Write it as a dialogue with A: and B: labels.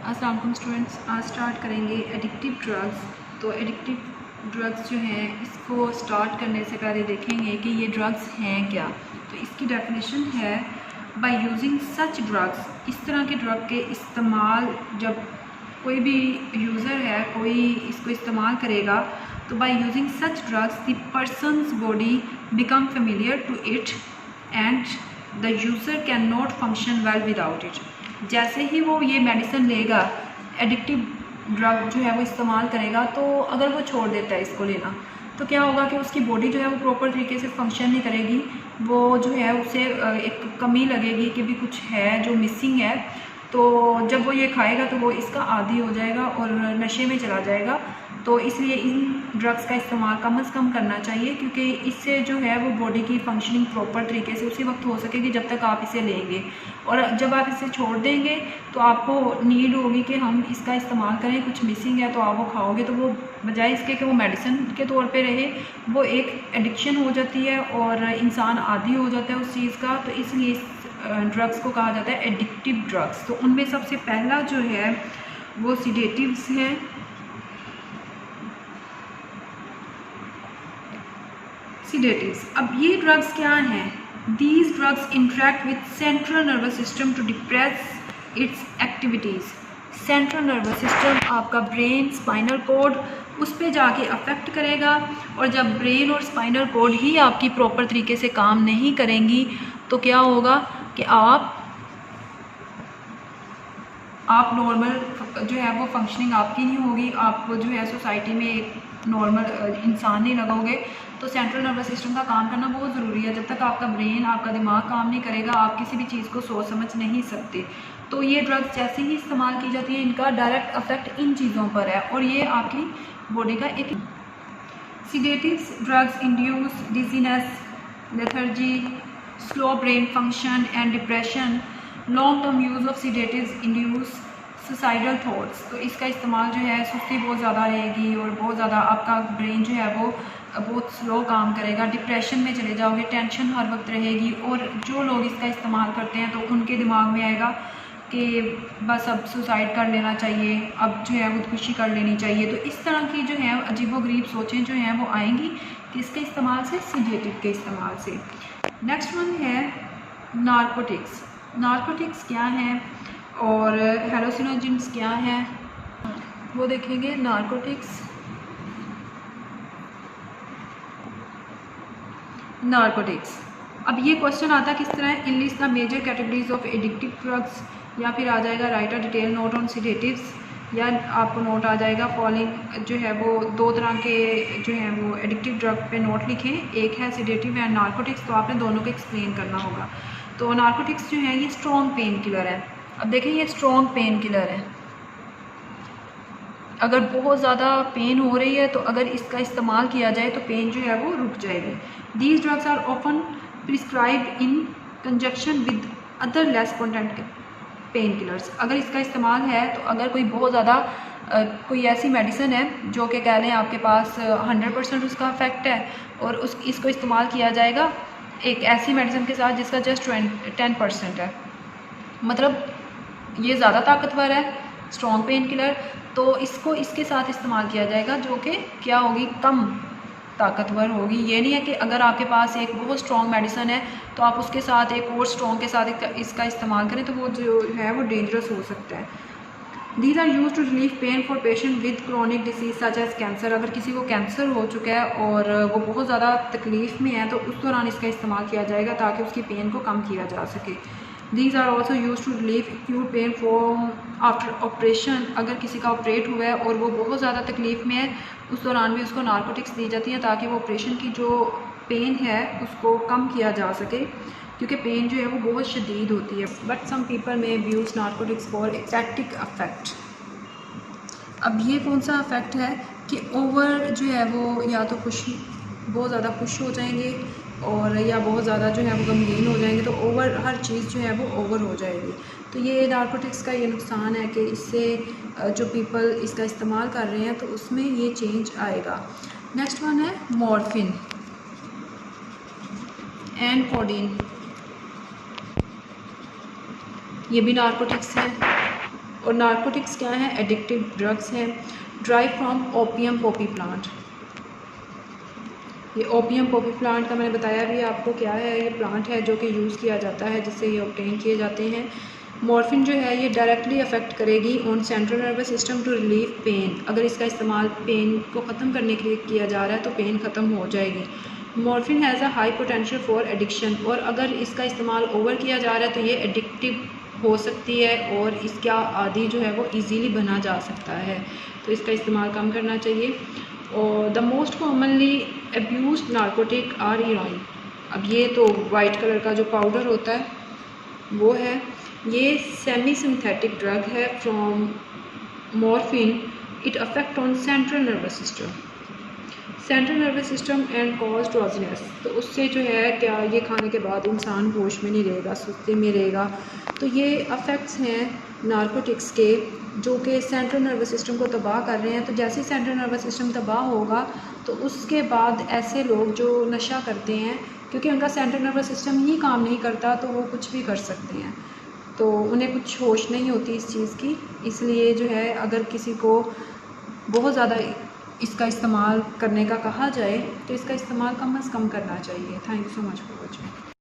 A: अस्सलाम वालेकुम स्टूडेंट्स, आज स्टार्ट करेंगे एडिक्टिव ड्रग्स। तो एडिक्टिव ड्रग्स जो हैं, इसको स्टार्ट करने से पहले देखेंगे कि ये ड्रग्स हैं क्या। तो इसकी डेफिनेशन है बाय यूजिंग सच ड्रग्स। इस तरह के ड्रग के इस्तेमाल जब कोई भी यूज़र है, कोई इसको इस्तेमाल करेगा, तो by using such drugs the person's body become familiar to it and the user can not function well without it. जैसे ही वो ये मेडिसिन लेगा, एडिक्टिव ड्रग जो है वो इस्तेमाल करेगा, तो अगर वो छोड़ देता है इसको लेना, तो क्या होगा कि उसकी बॉडी जो है वो प्रॉपर तरीके से फंक्शन नहीं करेगी। वो जो है उसे एक कमी लगेगी कि भी कुछ है जो मिसिंग है। तो जब वो ये खाएगा तो वो इसका आदी हो जाएगा और नशे में चला जाएगा। तो इसलिए इन ड्रग्स का इस्तेमाल कम से कम करना चाहिए, क्योंकि इससे जो है वो बॉडी की फंक्शनिंग प्रॉपर तरीके से उसी वक्त हो सकेगी जब तक आप इसे लेंगे। और जब आप इसे छोड़ देंगे तो आपको नीड होगी कि हम इसका इस्तेमाल करें, कुछ मिसिंग है तो आप वो खाओगे, तो वो बजाय इसके कि वो मेडिसिन के तौर पे रहे, वो एक एडिक्शन हो जाती है और इंसान आदी हो जाता है उस चीज़ का। तो इसलिए इस ड्रग्स को कहा जाता है एडिक्टिव ड्रग्स। तो उनमें सबसे पहला जो है वो सीडेटिव्स है। सीडेटिव्स, अब ये ड्रग्स क्या हैं? These drugs interact with central nervous system to depress its activities. Central nervous system, आपका ब्रेन, स्पाइनल कोड, उस पे जाके अफेक्ट करेगा। और जब ब्रेन और स्पाइनल कोड ही आपकी प्रॉपर तरीके से काम नहीं करेंगी, तो क्या होगा कि आप नॉर्मल जो है वो फंक्शनिंग आपकी नहीं होगी, आप जो है सोसाइटी में एक नॉर्मल इंसान नहीं लगोगे। तो सेंट्रल नर्वस सिस्टम का काम करना बहुत ज़रूरी है। जब तक आपका ब्रेन, आपका दिमाग काम नहीं करेगा, आप किसी भी चीज़ को सोच समझ नहीं सकते। तो ये ड्रग्स जैसे ही इस्तेमाल की जाती है, इनका डायरेक्ट अफेक्ट इन चीज़ों पर है और ये आपकी बॉडी का एक sedatives drugs induce dizziness, lethargy, slow brain function and depression. Long term use of sedatives induce suicidal thoughts. तो इसका इस्तेमाल जो है, सुस्ती बहुत ज़्यादा रहेगी और बहुत ज़्यादा आपका ब्रेन जो है वो बहुत स्लो काम करेगा, डिप्रेशन में चले जाओगे, टेंशन हर वक्त रहेगी। और जो लोग इसका इस्तेमाल करते हैं तो उनके दिमाग में आएगा कि बस अब सुसाइड कर लेना चाहिए, अब जो है खुदकुशी कर लेनी चाहिए। तो इस तरह की जो है अजीबोगरीब सोचें जो हैं वो आएंगी किसके इस्तेमाल से? सीडेटिव के इस्तेमाल से। नेक्स्ट वन है नारकोटिक्स। नारकोटिक्स क्या हैं और हेलोसिनोजेंस क्या हैं, वो देखेंगे। नारकोटिक्स, अब ये क्वेश्चन आता है किस तरह है? Enlist the major categories of addictive drugs, या फिर आ जाएगा write a detail note on sedatives, या आपको नोट आ जाएगा फॉलोइंग जो है वो दो तरह के जो है वो एडिक्टिव ड्रग पे नोट लिखें, एक है सीडेटिव एंड नारकोटिक्स। तो आपने दोनों को एक्सप्लेन करना होगा। तो नारकोटिक्स जो है ये स्ट्रॉन्ग पेन किलर है। अब देखें, ये स्ट्रॉन्ग पेन किलर है। अगर बहुत ज़्यादा पेन हो रही है तो अगर इसका इस्तेमाल किया जाए तो पेन जो है वो रुक जाएगी। These drugs are often prescribed in conjunction with other less potent pain killers. अगर इसका इस्तेमाल है तो अगर कोई बहुत ज़्यादा कोई ऐसी मेडिसिन है जो कि कह लें आपके पास 100% उसका इफेक्ट है, और इसको इस्तेमाल किया जाएगा एक ऐसी मेडिसिन के साथ जिसका जस्ट 10% है, मतलब ये ज़्यादा ताकतवर है, स्ट्रॉन्ग पेन किलर, तो इसको इसके साथ इस्तेमाल किया जाएगा जो कि क्या होगी? कम ताकतवर होगी। ये नहीं है कि अगर आपके पास एक बहुत स्ट्रॉन्ग मेडिसिन है तो आप उसके साथ एक और स्ट्रॉन्ग के साथ इसका इस्तेमाल करें, तो वो जो है वो डेंजरस हो सकता है। These are use to relieve pain for patient with chronic disease such as cancer. अगर किसी को कैंसर हो चुका है और वो बहुत ज़्यादा तकलीफ़ में है तो उस दौरान इसका इस्तेमाल किया जाएगा ताकि उसकी पेन को कम किया जा सके। These are also used to relieve acute pain from after operation। अगर किसी का ऑपरेट हुआ है और वो बहुत ज़्यादा तकलीफ़ में है, उस दौरान भी उसको नारकोटिक्स दी जाती है ताकि वो ऑपरेशन की जो पेन है उसको कम किया जा सके, क्योंकि पेन जो है वो बहुत शदीद होती है। बट सम पीपल में अब्यूज़ नारकोटिक्स फॉर एक्टैक्टिक अफेक्ट। अब ये कौन सा अफेक्ट है कि ओवर जो है वो या तो खुशी बहुत ज़्यादा खुश हो जाएंगे और या बहुत ज़्यादा जो है वो गमगीन हो जाएंगे। तो ओवर हर चीज़ जो है वो ओवर हो जाएगी। तो ये नारकोटिक्स का ये नुकसान है कि इससे जो पीपल इसका इस्तेमाल कर रहे हैं तो उसमें ये चेंज आएगा। नेक्स्ट वन है मॉर्फिन एंड कोडीन। ये भी नारकोटिक्स है और नारकोटिक्स क्या हैं? एडिक्टिव ड्रग्स हैं। Drive from opium Poppy plant, ये ओपियम पॉपी प्लांट का मैंने बताया भी आपको क्या है। ये प्लांट है जो कि यूज़ किया जाता है, जिससे ये ऑब्टेन किए जाते हैं। मॉर्फिन जो है ये डायरेक्टली अफेक्ट करेगी on central nervous system to relieve pain. अगर इसका इस्तेमाल पेन को ख़त्म करने के लिए किया जा रहा है तो पेन ख़त्म हो जाएगी। Morphine has a high potential for addiction, और अगर इसका इस्तेमाल ओवर किया जा रहा है तो ये एडिक्टिव हो सकती है और इसका आदि जो है वो इजीली बना जा सकता है, तो इसका इस्तेमाल कम करना चाहिए। और the most commonly abused narcotic are heroin. अब ये तो वाइट कलर का जो पाउडर होता है वो है। ये सेमी सिंथेटिक ड्रग है from morphine. It affect on central nervous system and cause drowsiness. तो उससे जो है क्या, ये खाने के बाद इंसान होश में नहीं रहेगा, सुस्ती में रहेगा। तो ये अफेक्ट्स हैं नारकोटिक्स के जो कि सेंट्रल नर्वस सिस्टम को तबाह कर रहे हैं। तो जैसे ही सेंट्रल नर्वस सिस्टम तबाह होगा तो उसके बाद ऐसे लोग जो नशा करते हैं, क्योंकि उनका सेंट्रल नर्वस सिस्टम ही काम नहीं करता, तो वो कुछ भी कर सकते हैं, तो उन्हें कुछ होश नहीं होती इस चीज़ की। इसलिए जो है अगर किसी को बहुत ज़्यादा इसका इस्तेमाल करने का कहा जाए तो इसका इस्तेमाल कम से कम करना चाहिए। Thank you so much for watching.